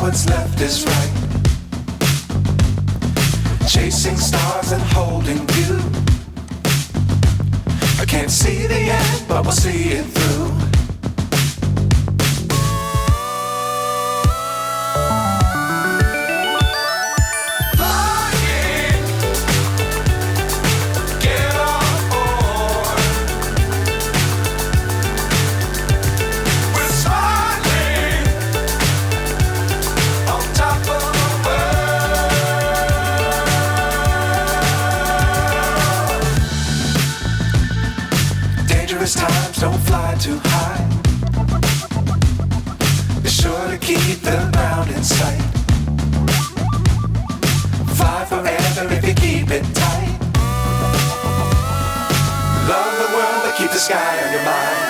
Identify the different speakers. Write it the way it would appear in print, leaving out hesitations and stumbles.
Speaker 1: what's left is right. Chasing stars and holding you. I can't see the end, but we'll see it through. Times don't fly too high. Be sure to keep the ground in sight. Fly forever if you keep it tight. Love the world, but keep the sky on your mind.